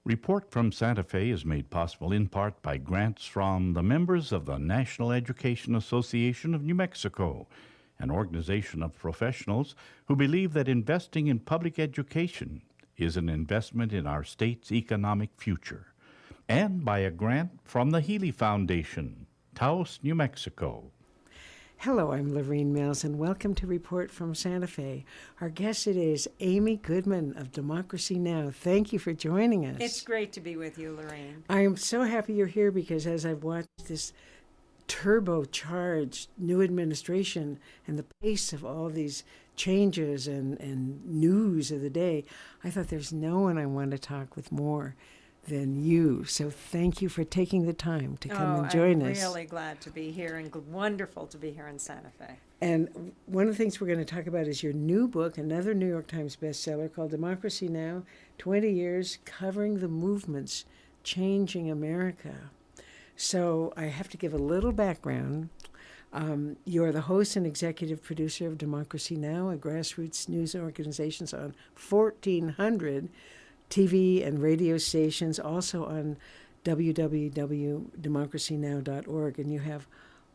Report from Santa Fe is made possible in part by grants from the members of the National Education Association of New Mexico, an organization of professionals who believe that investing in public education is an investment in our state's economic future, and by a grant from the Healy Foundation, Taos, New Mexico. Hello, I'm Lorene Mills, and welcome to Report from Santa Fe. Our guest today is AMY GOODMAN of Democracy Now! Thank you for joining us. It's great to be with you, Lorraine. I am so happy you're here because as I've watched this turbocharged new administration and the pace of all these changes and news of the day, I thought there's no one I want to talk with more than you. So thank you for taking the time to come and join us. I'm really glad to be here and wonderful to be here in Santa Fe. And one of the things we're going to talk about is your new book, another New York Times bestseller called Democracy Now! 20 Years Covering the Movements Changing America. So I have to give a little background. You're the host and executive producer of Democracy Now!, a grassroots news organization on 1,400 TV and radio stations, also on www.democracynow.org. And you have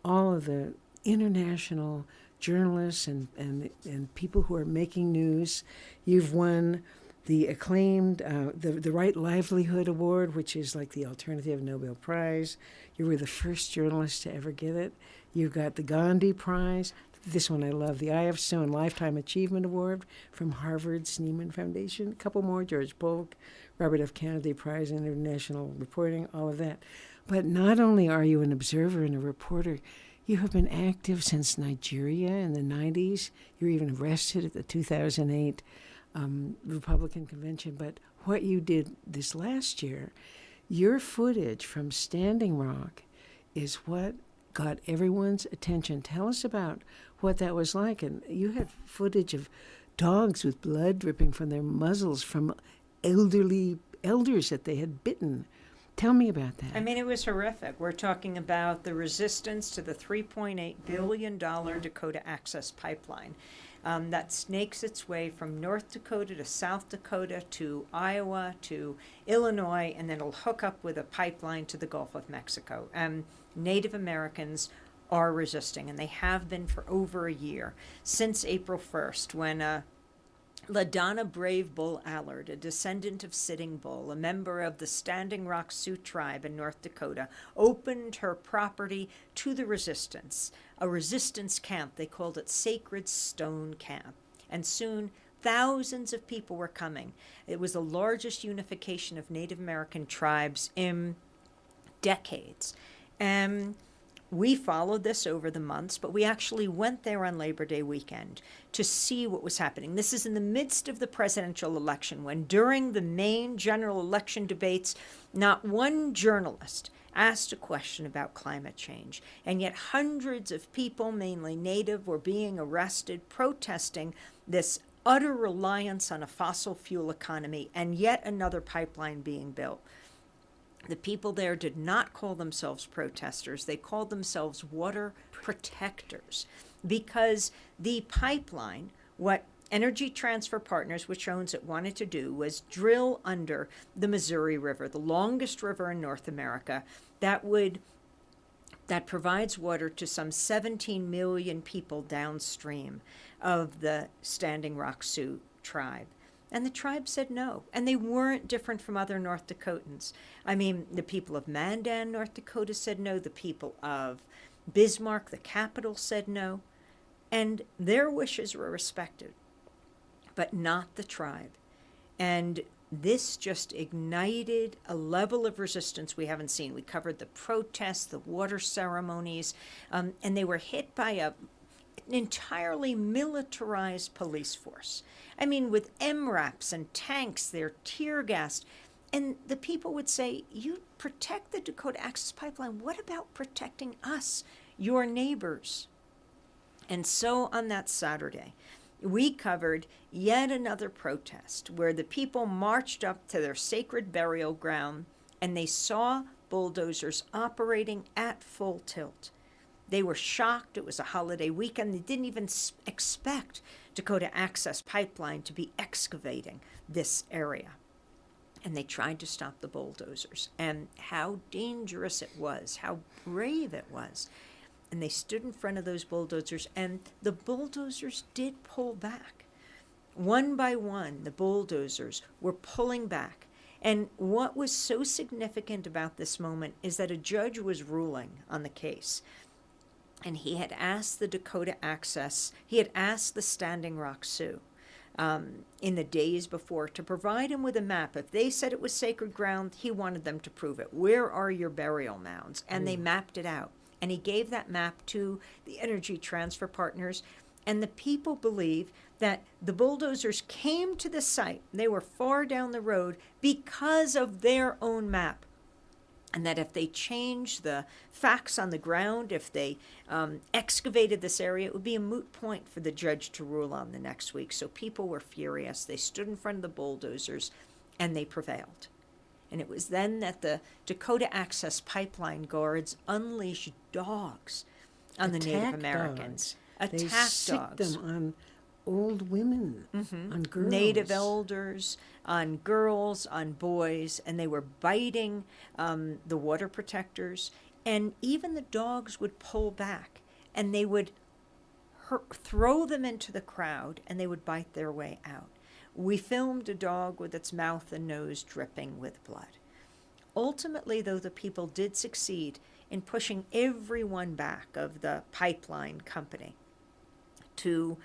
all of the international journalists and people who are making news. You've won the acclaimed, the Right Livelihood Award, which is like the alternative Nobel Prize. You were the first journalist to ever get it. You got the Gandhi Prize. This one I love, the I.F. Stone Lifetime Achievement Award from Harvard's Nieman Foundation. A couple more, George Polk, Robert F. Kennedy Prize in International Reporting, all of that. But not only are you an observer and a reporter, you have been active since Nigeria in the 90s. You were even arrested at the 2008 Republican convention. But what you did this last year, your footage from Standing Rock is what got everyone's attention. Tell us about what that was like. And you had footage of dogs with blood dripping from their muzzles from elders that they had bitten. Tell me about that. I mean, it was horrific. We're talking about the resistance to the $3.8 billion Dakota Access Pipeline that snakes its way from North Dakota to South Dakota to Iowa to Illinois, and then it'll hook up with a pipeline to the Gulf of Mexico. Native Americans are resisting, and they have been for over a year, since April 1st, when LaDonna Brave Bull Allard, a descendant of Sitting Bull, a member of the Standing Rock Sioux tribe in North Dakota, opened her property to the resistance, a resistance camp. They called it Sacred Stone Camp. And soon, thousands of people were coming. It was the largest unification of Native American tribes in decades. We followed this over the months, but we actually went there on Labor Day weekend to see what was happening. This is in the midst of the presidential election, when during the main general election debates, not one journalist asked a question about climate change. And yet hundreds of people, mainly Native, were being arrested, protesting this utter reliance on a fossil fuel economy and yet another pipeline being built. The people there did not call themselves protesters. They called themselves water protectors, because the pipeline, what Energy Transfer Partners, which owns it, wanted to do was drill under the Missouri River, the longest river in North America, that provides water to some 17 million people downstream of the Standing Rock Sioux tribe. And the tribe said no. And they weren't different from other North Dakotans. I mean, the people of Mandan, North Dakota, said no. The people of Bismarck, the capital, said no. And their wishes were respected, but not the tribe. And this just ignited a level of resistance we haven't seen. We covered the protests, the water ceremonies, and they were hit by an entirely militarized police force. I mean, with MRAPs and tanks, they're tear gassed. And the people would say, you protect the Dakota Access Pipeline. What about protecting us, your neighbors? And so on that Saturday, we covered yet another protest where the people marched up to their sacred burial ground and they saw bulldozers operating at full tilt. They were shocked. It was a holiday weekend. They didn't even expect Dakota Access Pipeline to be excavating this area. and they tried to stop the bulldozers, and how dangerous it was, how brave it was. And they stood in front of those bulldozers, and the bulldozers did pull back. One by one, the bulldozers were pulling back. And what was so significant about this moment is that a judge was ruling on the case. And he had asked the Dakota Access, he had asked the Standing Rock Sioux in the days before to provide him with a map. If they said it was sacred ground, he wanted them to prove it. Where are your burial mounds? And they mapped it out. And he gave that map to the Energy Transfer Partners. And the people believe that the bulldozers came to the site. They were far down the road because of their own map. And that if they changed the facts on the ground, if they excavated this area, it would be a moot point for the judge to rule on the next week. So people were furious. They stood in front of the bulldozers, and they prevailed. And it was then that the Dakota Access Pipeline guards unleashed dogs on the Native Americans. They sicked them on old women, on girls. Native elders, on girls, on boys, and they were biting the water protectors. And even the dogs would pull back, and they would throw them into the crowd, and they would bite their way out. We filmed a dog with its mouth and nose dripping with blood. Ultimately, though, the people did succeed in pushing everyone back of the pipeline company to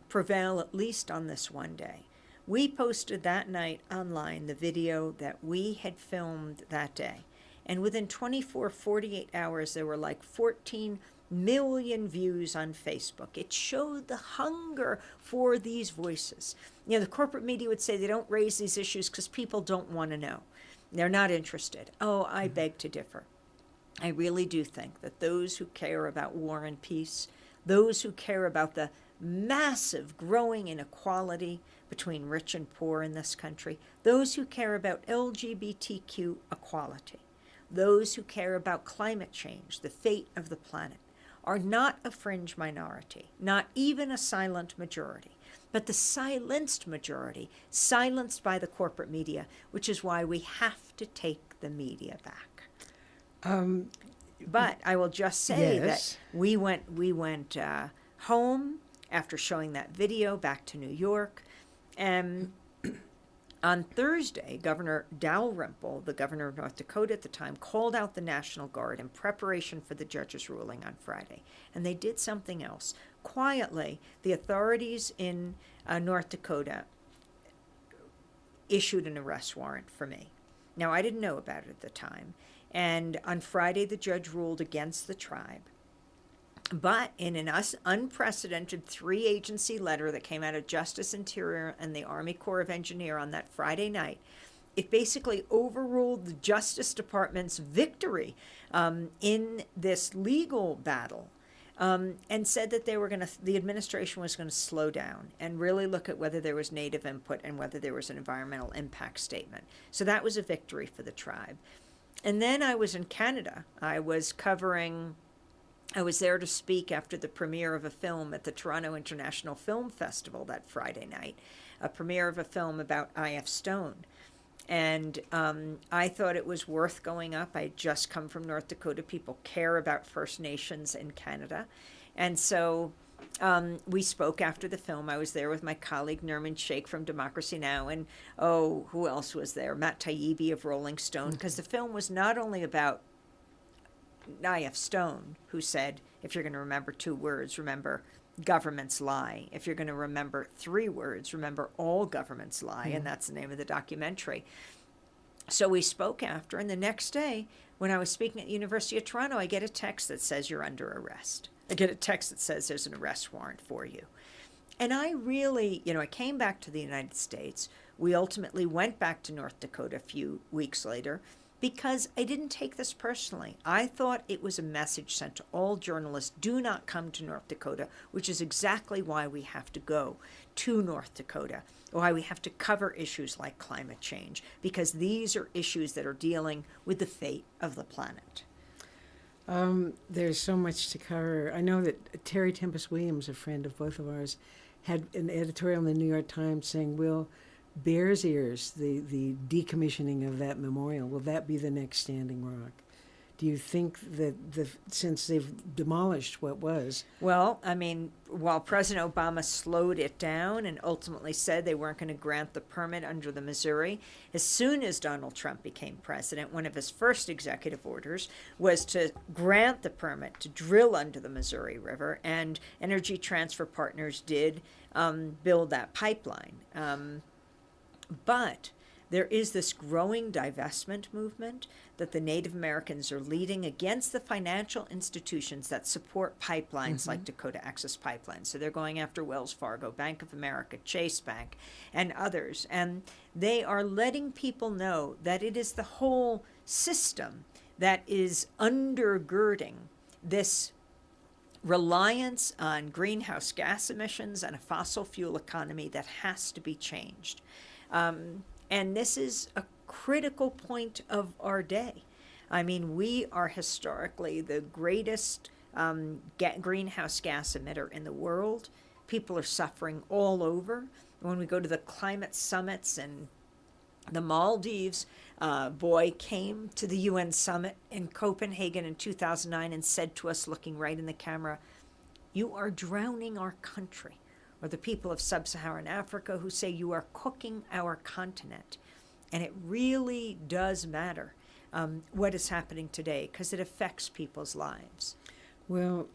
prevail at least on this one day. We posted that night online the video that we had filmed that day. And within 48 hours, there were like 14 million views on Facebook. It showed the hunger for these voices. You know, the corporate media would say they don't raise these issues because people don't want to know. They're not interested. Oh, I beg to differ. I really do think that those who care about war and peace, those who care about the massive growing inequality between rich and poor in this country, those who care about LGBTQ equality, those who care about climate change, the fate of the planet, are not a fringe minority, not even a silent majority, but the silenced majority, silenced by the corporate media, which is why we have to take the media back. But I will just say that we went home after showing that video back to New York, and on Thursday, Governor Dalrymple, the governor of North Dakota at the time, called out the National Guard in preparation for the judge's ruling on Friday. And they did something else. Quietly, the authorities in North Dakota issued an arrest warrant for me. Now, I didn't know about it at the time. And on Friday, the judge ruled against the tribe. But in an unprecedented 3-agency letter that came out of Justice, Interior, and the Army Corps of Engineers on that Friday night, it basically overruled the Justice Department's victory in this legal battle, and said that the administration was going to slow down and really look at whether there was Native input and whether there was an environmental impact statement. So that was a victory for the tribe. And then I was in Canada. I was there to speak after the premiere of a film at the Toronto International Film Festival that Friday night, a premiere of a film about I.F. Stone. And I thought it was worth going up. I had just come from North Dakota. People care about First Nations in Canada. And so we spoke after the film. I was there with my colleague Nerman Sheikh from Democracy Now! And, who else was there? Matt Taibbi of Rolling Stone. Because the film was not only about I.F. Stone, who said, if you're going to remember 2 words, remember governments lie. If you're going to remember 3 words, remember all governments lie. And that's the name of the documentary. So we spoke after, and the next day, when I was speaking at the University of Toronto, I get a text that says you're under arrest. I get a text that says there's an arrest warrant for you. And I really, I came back to the United States. We ultimately went back to North Dakota a few weeks later, because I didn't take this personally. I thought it was a message sent to all journalists, do not come to North Dakota, which is exactly why we have to go to North Dakota, why we have to cover issues like climate change, because these are issues that are dealing with the fate of the planet. There's so much to cover. I know that Terry Tempest Williams, a friend of both of ours, had an editorial in the New York Times saying, we'll Bears Ears, the decommissioning of that memorial, will that be the next Standing Rock? Do you think that since they've demolished what was? Well, I mean, while President Obama slowed it down and ultimately said they weren't going to grant the permit under the Missouri, as soon as Donald Trump became president, one of his first executive orders was to grant the permit to drill under the Missouri River, and Energy Transfer Partners did build that pipeline. But there is this growing divestment movement that the Native Americans are leading against the financial institutions that support pipelines like Dakota Access Pipeline. So they're going after Wells Fargo, Bank of America, Chase Bank, and others. And they are letting people know that it is the whole system that is undergirding this reliance on greenhouse gas emissions and a fossil fuel economy that has to be changed. And this is a critical point of our day. I mean, we are historically the greatest greenhouse gas emitter in the world. People are suffering all over. When we go to the climate summits and the Maldives, boy came to the UN summit in Copenhagen in 2009 and said to us, looking right in the camera, "You are drowning our country." Or the people of sub-Saharan Africa who say you are cooking our continent. And it really does matter what is happening today because it affects people's lives. Well,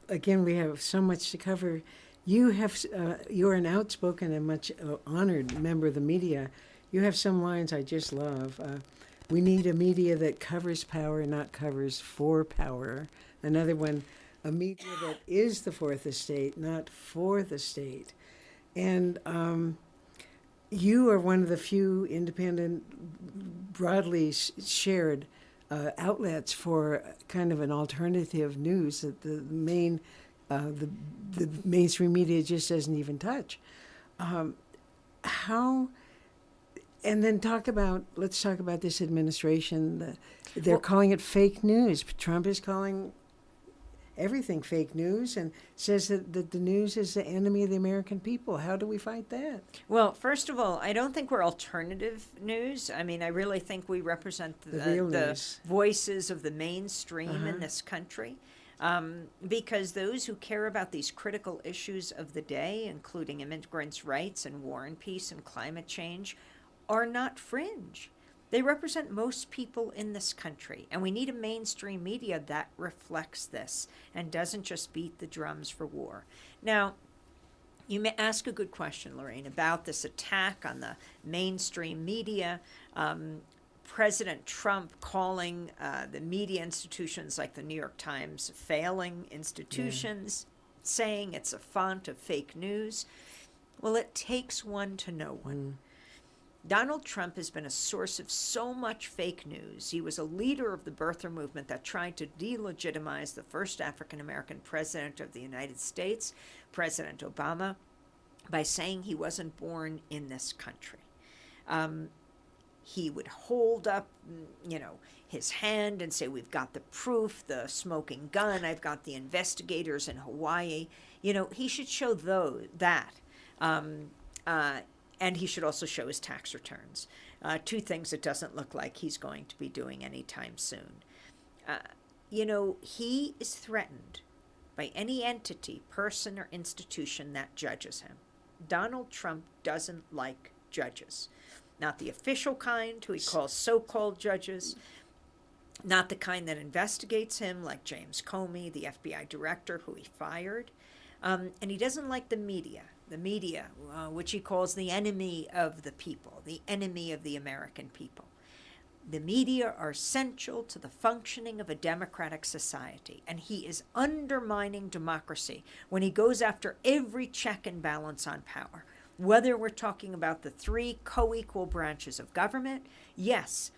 again, we have so much to cover. You're an outspoken and much honored member of the media. You have some lines I just love. We need a media that covers power, not covers for power. Another one, a media that is the fourth estate, not for the state. And you are one of the few independent, broadly shared outlets for kind of an alternative news that the mainstream media just doesn't even touch. And then let's talk about this administration. They're calling it fake news. Trump is calling everything fake news and says that the news is the enemy of the American people. How do we fight that? Well, first of all, I don't think we're alternative news. I mean, I really think we represent the voices of the mainstream in this country. Because those who care about these critical issues of the day, including immigrants' rights and war and peace and climate change, are not fringe. They represent most people in this country, and we need a mainstream media that reflects this and doesn't just beat the drums for war. Now, you may ask a good question, Lorraine, about this attack on the mainstream media. President Trump calling the media institutions like the New York Times failing institutions, saying it's a font of fake news. Well, it takes one to know one. Donald Trump has been a source of so much fake news. He was a leader of the birther movement that tried to delegitimize the first African-American president of the United States, President Obama, by saying he wasn't born in this country. He would hold up, his hand and say, "We've got the proof, the smoking gun. I've got the investigators in Hawaii." He should show that. And he should also show his tax returns. Two things it doesn't look like he's going to be doing anytime soon. He is threatened by any entity, person, or institution that judges him. Donald Trump doesn't like judges. Not the official kind, who he calls so-called judges, not the kind that investigates him, like James Comey, the FBI director, who he fired. And he doesn't like the media, which he calls the enemy of the people, the enemy of the American people. The media are essential to the functioning of a democratic society, and he is undermining democracy when he goes after every check and balance on power. Whether we're talking about the three co-equal branches of government, yes,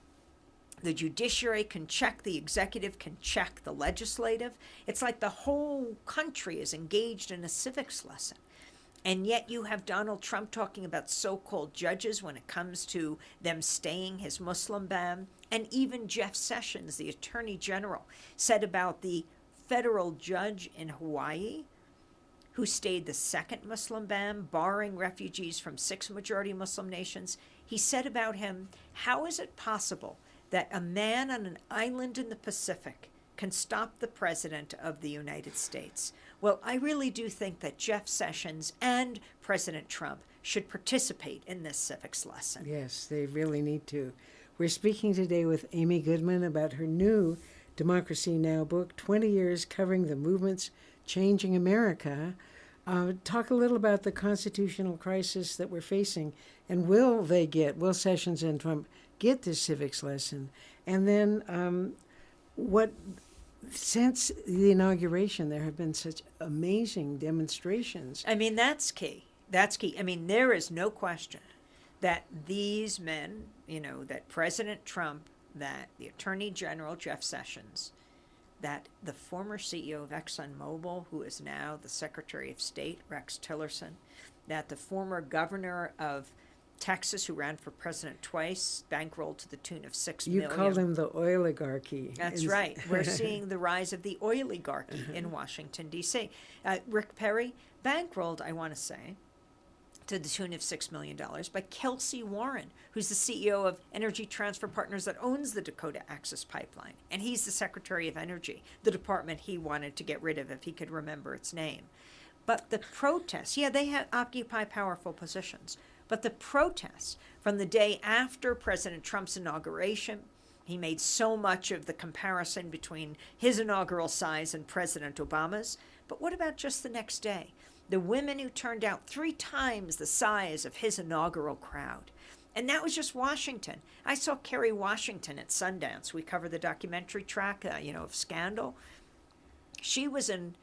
the judiciary can check the executive, can check the legislative. It's like the whole country is engaged in a civics lesson. And yet you have Donald Trump talking about so-called judges when it comes to them staying his Muslim ban. And even Jeff Sessions, the Attorney General, said about the federal judge in Hawaii, who stayed the second Muslim ban, barring refugees from 6 majority Muslim nations, he said about him, "How is it possible that a man on an island in the Pacific can stop the president of the United States?" Well, I really do think that Jeff Sessions and President Trump should participate in this civics lesson. Yes, they really need to. We're speaking today with Amy Goodman about her new Democracy Now! Book, 20 Years Covering the Movements Changing America. Talk a little about the constitutional crisis that we're facing, and will Sessions and Trump get this civics lesson? And then since the inauguration, there have been such amazing demonstrations. I mean, that's key. That's key. I mean, there is no question that these men, that President Trump, that the Attorney General, Jeff Sessions, that the former CEO of ExxonMobil, who is now the Secretary of State, Rex Tillerson, that the former governor of Texas, who ran for president twice, bankrolled to the tune of $6 million. You call them the oligarchy. That's right. We're seeing the rise of the oligarchy in Washington, D.C. Rick Perry, bankrolled, I want to say, to the tune of $6 million by Kelsey Warren, who's the CEO of Energy Transfer Partners that owns the Dakota Access Pipeline. And he's the Secretary of Energy, the department he wanted to get rid of if he could remember its name. But the protests, they occupy powerful positions. But the protests from the day after President Trump's inauguration, he made so much of the comparison between his inaugural size and President Obama's. But what about just the next day? The women who turned out 3 times the size of his inaugural crowd. And that was just Washington. I saw Kerry Washington at Sundance. We covered the documentary track, of Scandal. She was in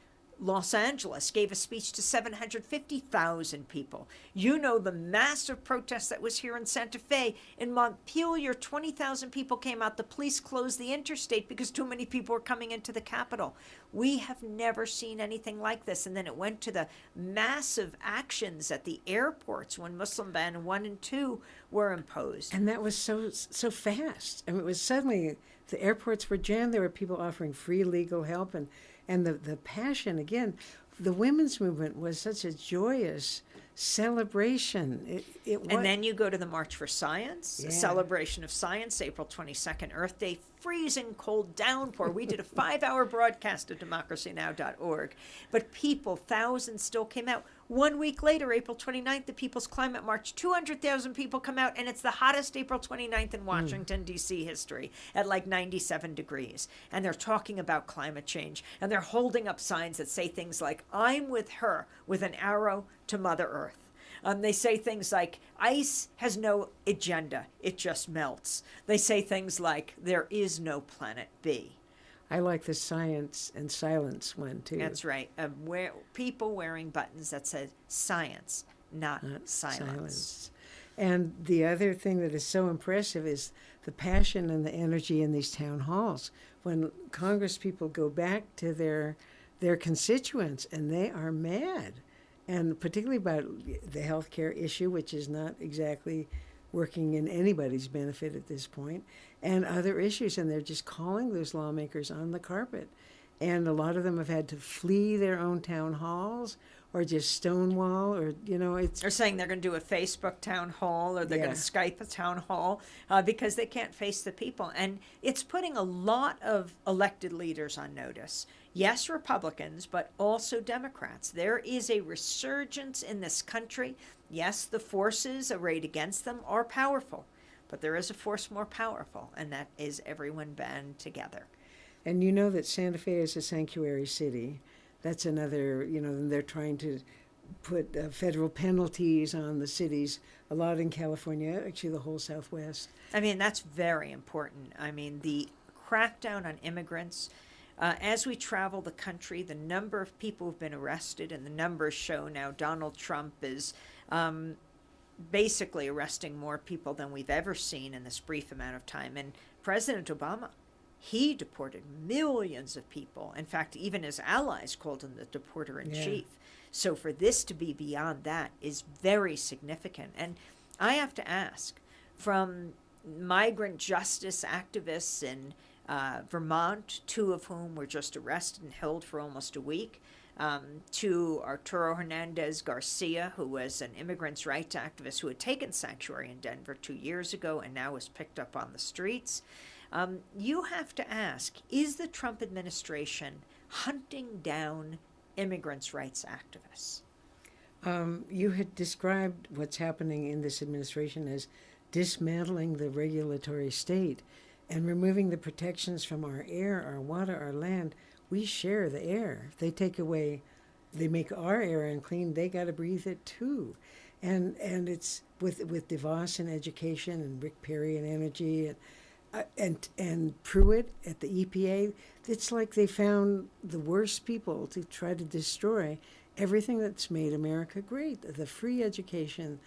Los Angeles, gave a speech to 750,000 people. The massive protest that was here in Santa Fe. In Montpelier, 20,000 people came out. The police closed the interstate because too many people were coming into the Capitol. We have never seen anything like this. And then it went to the massive actions at the airports when Muslim ban 1 and 2 were imposed. And that was so fast. I mean, it was suddenly the airports were jammed. There were people offering free legal help, and the passion, again, the women's movement was such a joyous celebration. And then you go to the March for Science, a celebration of science, April 22nd, Earth Day, freezing cold downpour. We did a 5-hour broadcast at democracynow.org. But thousands still came out. 1 week later, April 29th, the People's Climate March, 200,000 people come out, and it's the hottest April 29th in Washington, D.C. history, at like 97 degrees. And they're talking about climate change, and they're holding up signs that say things like, "I'm with her," with an arrow to Mother Earth. They say things like, "Ice has no agenda, it just melts." They say things like, "There is no planet B." I like the science and silence one, too. That's right. People wearing buttons that said science, not silence. And the other thing that is so impressive is the passion and the energy in these town halls. When Congress people go back to their constituents, and they are mad. And particularly about the health care issue, which is not exactly working in anybody's benefit at this point, and other issues, and they're just calling those lawmakers on the carpet. And a lot of them have had to flee their own town halls or just stonewall, or, it's... They're saying they're going to do a Facebook town hall, or they're going to Skype a town hall because they can't face the people. And it's putting a lot of elected leaders on notice. Yes, Republicans, but also Democrats. There is a resurgence in this country. Yes, the forces arrayed against them are powerful, but there is a force more powerful, and that is everyone band together. And you know that Santa Fe is a sanctuary city. That's another, they're trying to put federal penalties on the cities, a lot in California, actually the whole Southwest. I mean, that's very important. I mean, the crackdown on immigrants, as we travel the country, the number of people who've been arrested, and the numbers show now Donald Trump is basically arresting more people than we've ever seen in this brief amount of time. And President Obama, he deported millions of people. In fact, even his allies called him the deporter-in-chief. Yeah. So for this to be beyond that is very significant. And I have to ask, from migrant justice activists and Vermont, 2 of whom were just arrested and held for almost a week. To Arturo Hernandez Garcia, who was an immigrants' rights activist who had taken sanctuary in Denver 2 years ago and now was picked up on the streets. You have to ask, is the Trump administration hunting down immigrants' rights activists? You had described what's happening in this administration as dismantling the regulatory state and removing the protections from our air, our water, our land. We share the air. If they take away, they make our air unclean, they got to breathe it too. And it's with DeVos and education and Rick Perry and energy and Pruitt at the EPA. It's like they found the worst people to try to destroy everything that's made America great: the free education,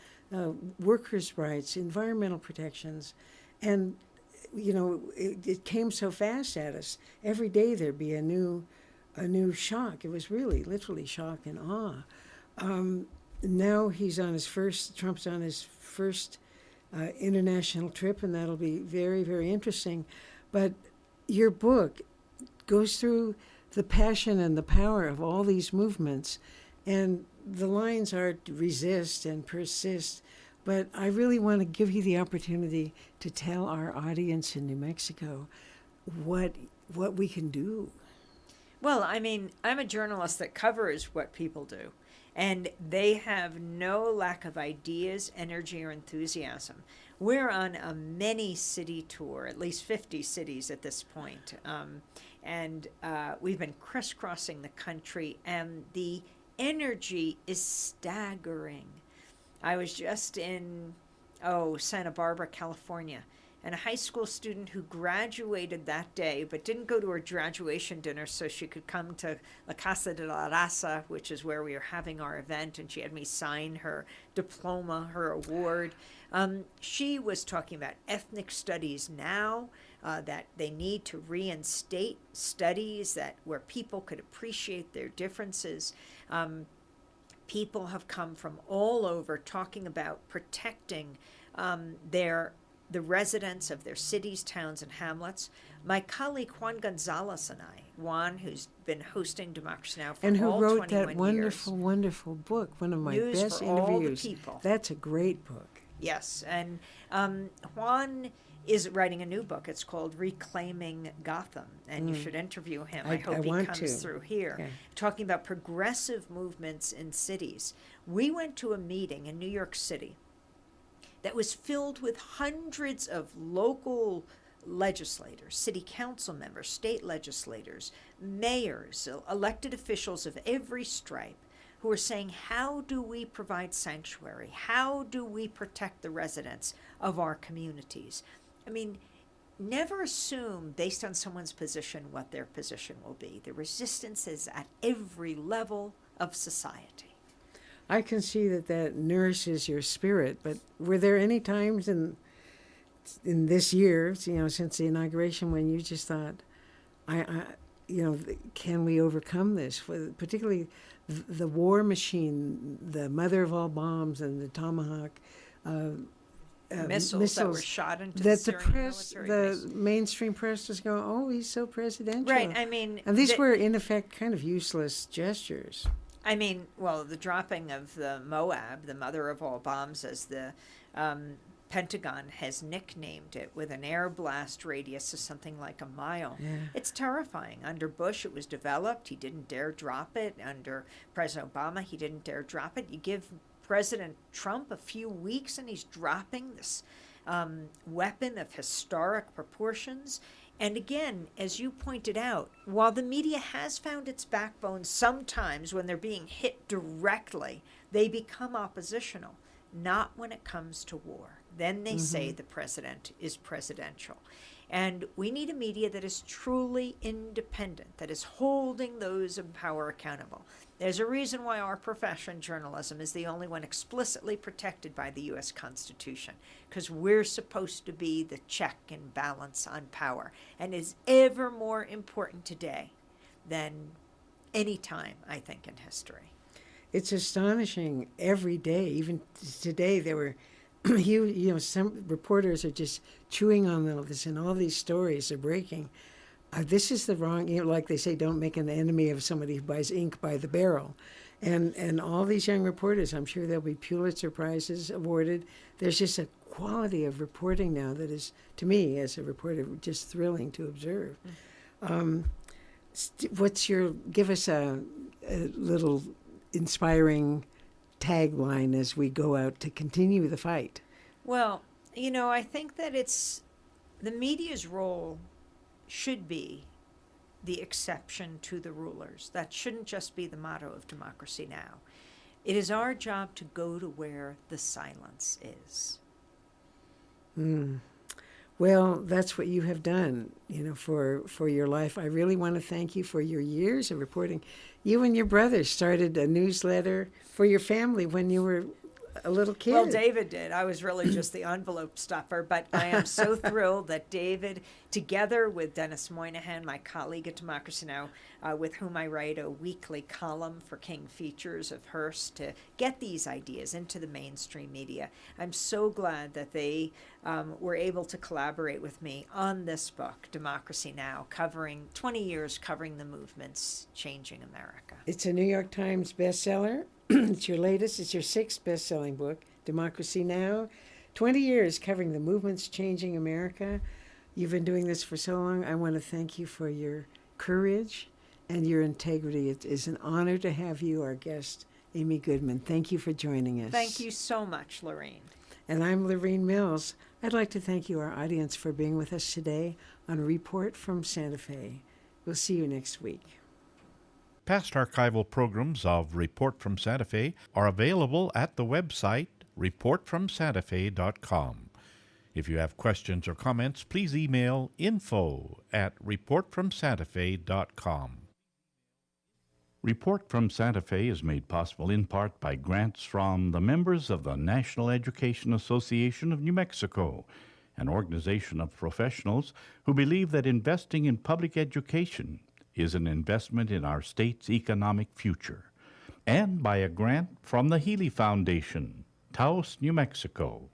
workers' rights, environmental protections. And it came so fast at us. Every day there'd be a new shock. It was really literally shock and awe. Now Trump's on his first international trip, and that'll be very, very interesting. But your book goes through the passion and the power of all these movements, and the lines are resist and persist. But I really want to give you the opportunity to tell our audience in New Mexico what we can do. Well, I mean, I'm a journalist that covers what people do, and they have no lack of ideas, energy, or enthusiasm. We're on a many-city tour, at least 50 cities at this point, and we've been crisscrossing the country, and the energy is staggering. I was just in, Santa Barbara, California, and a high school student who graduated that day but didn't go to her graduation dinner so she could come to La Casa de la Raza, which is where we were having our event, and she had me sign her diploma, her award. She was talking about ethnic studies now, that they need to reinstate studies where people could appreciate their differences. People have come from all over talking about protecting the residents of their cities, towns, and hamlets. My colleague Juan Gonzalez and I, Juan, who's been hosting Democracy Now! For and who all wrote 21 that wonderful, years. Wonderful book, one of my News best for all the interviews. people. That's a great book. Yes, and Juan is writing a new book. It's called Reclaiming Gotham, and you should interview him. I hope he comes through here, Okay. talking about progressive movements in cities. We went to a meeting in New York City that was filled with hundreds of local legislators, city council members, state legislators, mayors, elected officials of every stripe, who are saying, how do we provide sanctuary? How do we protect the residents of our communities? I mean, never assume based on someone's position what their position will be. The resistance is at every level of society. I can see that nourishes your spirit, but were there any times in this year, since the inauguration, when you just thought, can we overcome this? Particularly the war machine, the mother of all bombs, and the Tomahawk missiles that were shot into that the the Syrian press, military base. the mainstream press was going, oh, he's so presidential. Right, I mean... And these were, in effect, kind of useless gestures. I mean, well, the dropping of the Moab, the mother of all bombs, as the Pentagon has nicknamed it, with an air blast radius of something like a mile. Yeah. It's terrifying. Under Bush, it was developed. He didn't dare drop it. Under President Obama, he didn't dare drop it. You give President Trump a few weeks and he's dropping this weapon of historic proportions. And again, as you pointed out, while the media has found its backbone sometimes when they're being hit directly, they become oppositional, not when it comes to war. Then they say the president is presidential. And we need a media that is truly independent, that is holding those in power accountable. There's a reason why our profession, journalism, is the only one explicitly protected by the U.S. Constitution, because we're supposed to be the check and balance on power, and is ever more important today than any time, I think, in history. It's astonishing every day. Even today, there were, some reporters are just chewing on all this, and all these stories are breaking. This is the wrong, like they say, don't make an enemy of somebody who buys ink by the barrel. And all these young reporters, I'm sure there'll be Pulitzer Prizes awarded. There's just a quality of reporting now that is, to me, as a reporter, just thrilling to observe. Give us a little inspiring tagline as we go out to continue the fight. Well, I think that the media's role should be the exception to the rulers. That shouldn't just be the motto of Democracy Now! It is our job to go to where the silence is. Well, that's what you have done, for your life. I really want to thank you for your years of reporting. You and your brother started a newsletter for your family when you were a little kid. Well, David did. I was really just the envelope stuffer, but I am so thrilled that David, together with Dennis Moynihan, my colleague at Democracy Now!, with whom I write a weekly column for King Features of Hearst, to get these ideas into the mainstream media. I'm so glad that they were able to collaborate with me on this book, Democracy Now!, covering 20 years covering the movements changing America. It's a New York Times bestseller. It's your latest. It's your 6th best-selling book, Democracy Now! 20 years covering the movements changing America. You've been doing this for so long. I want to thank you for your courage and your integrity. It is an honor to have you, our guest, Amy Goodman. Thank you for joining us. Thank you so much, Lorene. And I'm Lorene Mills. I'd like to thank you, our audience, for being with us today on Report from Santa Fe. We'll see you next week. Past archival programs of Report from Santa Fe are available at the website reportfromsantafe.com. If you have questions or comments, please email info@reportfromsantafe.com. Report from Santa Fe is made possible in part by grants from the members of the National Education Association of New Mexico, an organization of professionals who believe that investing in public education is an investment in our state's economic future, and by a grant from the Healy Foundation, Taos, New Mexico.